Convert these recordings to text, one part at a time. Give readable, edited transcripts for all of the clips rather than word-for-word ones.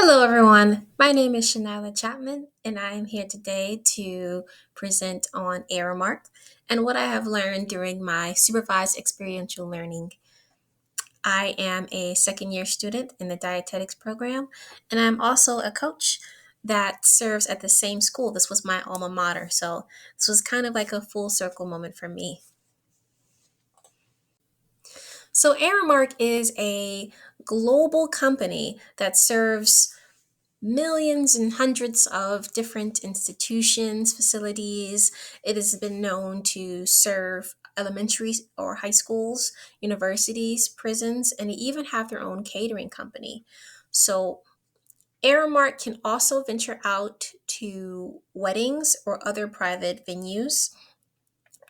Hello, everyone. My name is Shanila Chapman, and I am here today to present on Aramark and what I have learned during my supervised experiential learning. I am a second year student in the dietetics program, and I'm also a coach that serves at the same school. This was my alma mater, so this was kind of like a full circle moment for me. So, Aramark is a global company that serves millions and hundreds of different institutions, facilities. It has been known to serve elementary or high schools, universities, prisons, and they even have their own catering company. So, Aramark can also venture out to weddings or other private venues,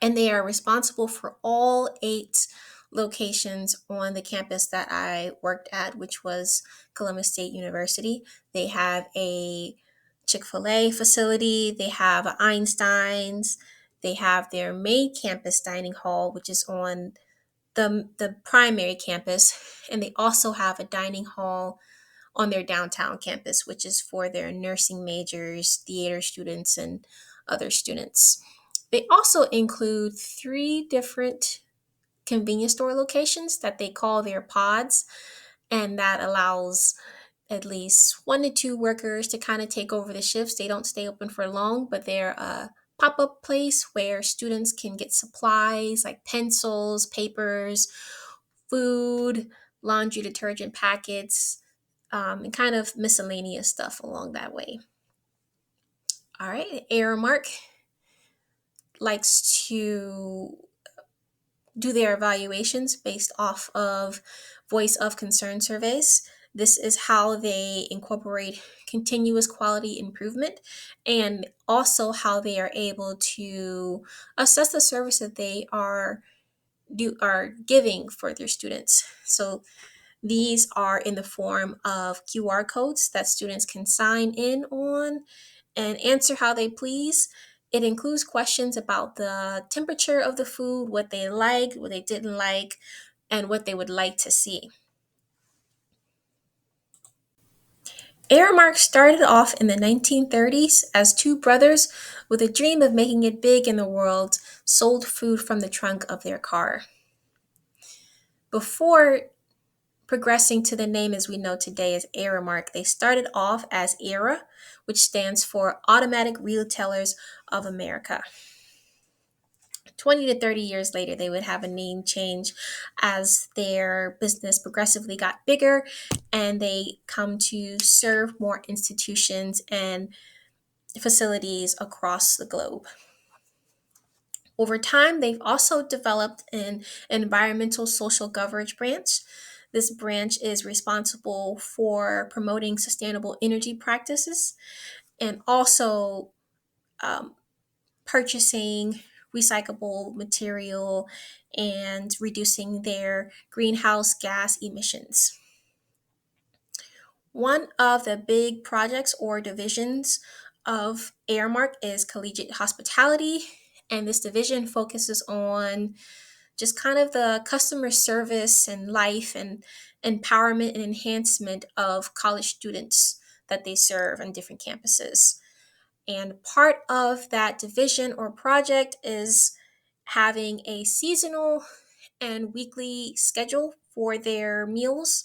and they are responsible for all eight locations on the campus that I worked at, which was Columbus State University. They have a Chick-fil-A facility, they have Einstein's, they have their main campus dining hall, which is on the primary campus, and they also have a dining hall on their downtown campus, which is for their nursing majors, theater students, and other students. They also include three different convenience store locations that they call their pods, and that allows at least 1 to 2 workers to kind of take over the shifts. They don't stay open for long, but they're a pop up place where students can get supplies like pencils, papers, food, laundry detergent packets, and kind of miscellaneous stuff along that way. All right, Aramark likes to do their evaluations based off of voice of concern surveys. This is how they incorporate continuous quality improvement and also how they are able to assess the service that they are giving for their students. So these are in the form of QR codes that students can sign in on and answer how they please. It includes questions about the temperature of the food, what they liked, what they didn't like, and what they would like to see. Aramark started off in the 1930s as two brothers with a dream of making it big in the world, sold food from the trunk of their car. Before progressing to the name as we know today as Aramark, they started off as ERA, which stands for Automatic Retailers of America. 20 to 30 years later, they would have a name change as their business progressively got bigger and they come to serve more institutions and facilities across the globe. Over time, they've also developed an environmental social governance branch. This branch is responsible for promoting sustainable energy practices and also um, purchasing recyclable material and reducing their greenhouse gas emissions. One of the big projects or divisions of Airmark is collegiate hospitality, and this division focuses on just kind of the customer service and life and empowerment and enhancement of college students that they serve on different campuses. And part of that division or project is having a seasonal and weekly schedule for their meals.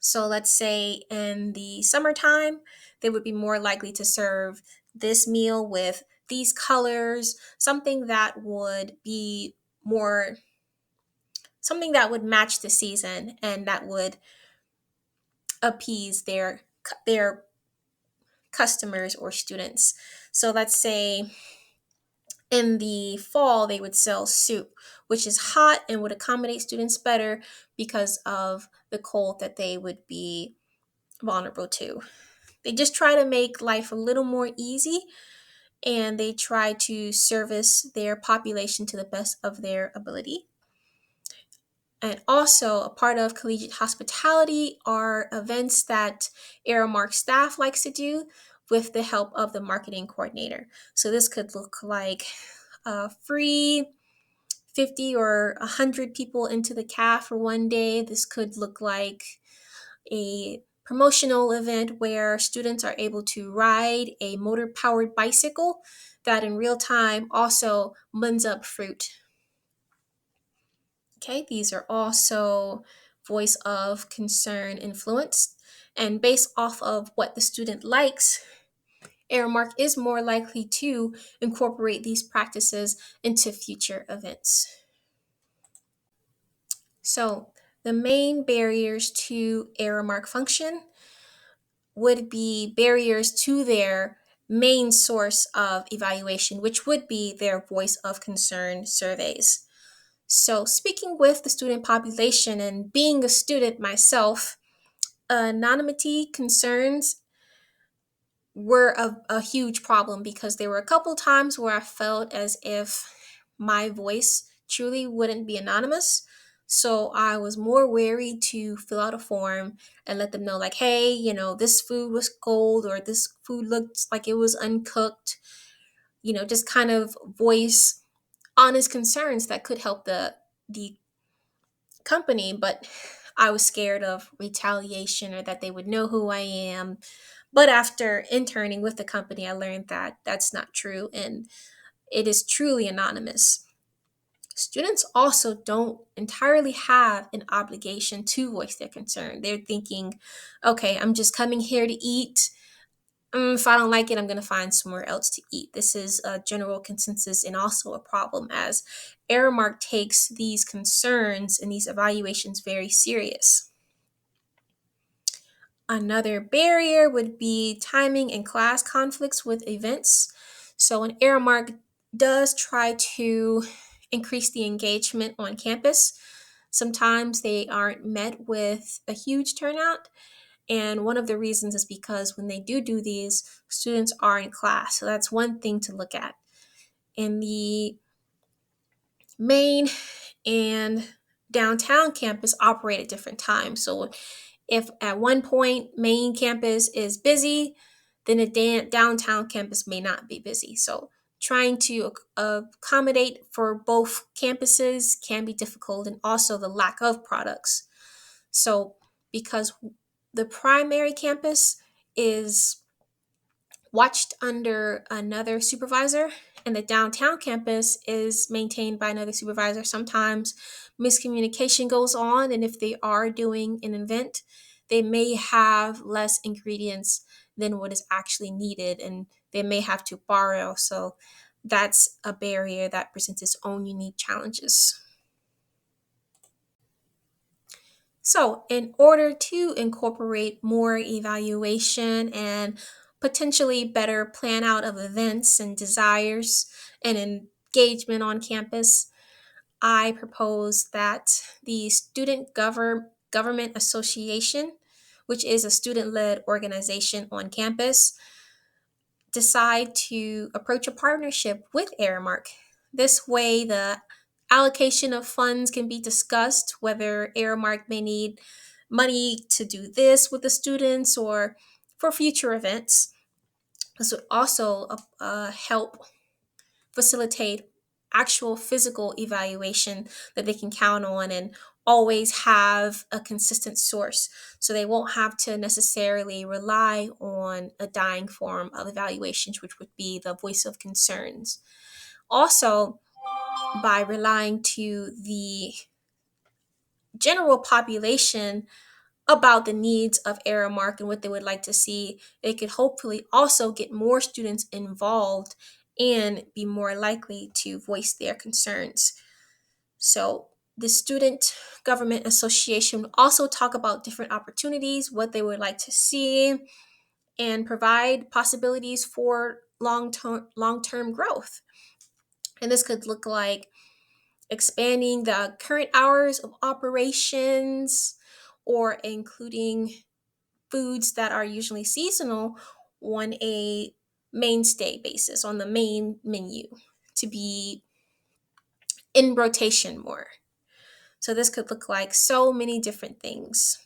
So let's say in the summertime, they would be more likely to serve this meal with these colors, more something that would match the season and that would appease their customers or students. So let's say in the fall, they would sell soup, which is hot and would accommodate students better because of the cold that they would be vulnerable to. They just try to make life a little more easy and they try to service their population to the best of their ability. And also, a part of collegiate hospitality are events that Aramark staff likes to do with the help of the marketing coordinator. So, this could look like free 50 or 100 people into the caf for one day. This could look like a promotional event where students are able to ride a motor powered bicycle that in real time also blends up fruit. Okay, these are also voice of concern influenced. And based off of what the student likes, Aramark is more likely to incorporate these practices into future events. So, the main barriers to Aramark function would be barriers to their main source of evaluation, which would be their voice of concern surveys. So, speaking with the student population and being a student myself, anonymity concerns were a huge problem because there were a couple times where I felt as if my voice truly wouldn't be anonymous. So I was more wary to fill out a form and let them know, like, hey, this food was cold or this food looked like it was uncooked, just kind of voice honest concerns that could help the company. But I was scared of retaliation or that they would know who I am. But after interning with the company, I learned that that's not true and it is truly anonymous. Students also don't entirely have an obligation to voice their concern. They're thinking, okay, I'm just coming here to eat. If I don't like it, I'm going to find somewhere else to eat. This is a general consensus and also a problem as Aramark takes these concerns and these evaluations very serious. Another barrier would be timing and class conflicts with events. So, an Aramark does try to increase the engagement on campus. Sometimes they aren't met with a huge turnout. And one of the reasons is because when they do these, students are in class. So, that's one thing to look at. In the main and downtown campus operate at different times. So, if at one point main campus is busy, then a downtown campus may not be busy. So trying to accommodate for both campuses can be difficult, and also the lack of products. So because the primary campus is watched under another supervisor and the downtown campus is maintained by another supervisor, sometimes miscommunication goes on, and if they are doing an event, they may have less ingredients than what is actually needed and they may have to borrow. So that's a barrier that presents its own unique challenges. So, in order to incorporate more evaluation and potentially better plan out of events and desires and engagement on campus, I propose that the Government Association, which is a student led organization on campus, decide to approach a partnership with Aramark. This way, the allocation of funds can be discussed, whether Aramark may need money to do this with the students or for future events. This would also help facilitate actual physical evaluation that they can count on and always have a consistent source. So they won't have to necessarily rely on a dying form of evaluations, which would be the voice of concerns. Also, by relying to the general population about the needs of Aramark and what they would like to see, they could hopefully also get more students involved and be more likely to voice their concerns. So, the Student Government Association will also talk about different opportunities, what they would like to see, and provide possibilities for long-term growth. And this could look like expanding the current hours of operations or including foods that are usually seasonal on a mainstay basis on the main menu to be in rotation more. So this could look like so many different things.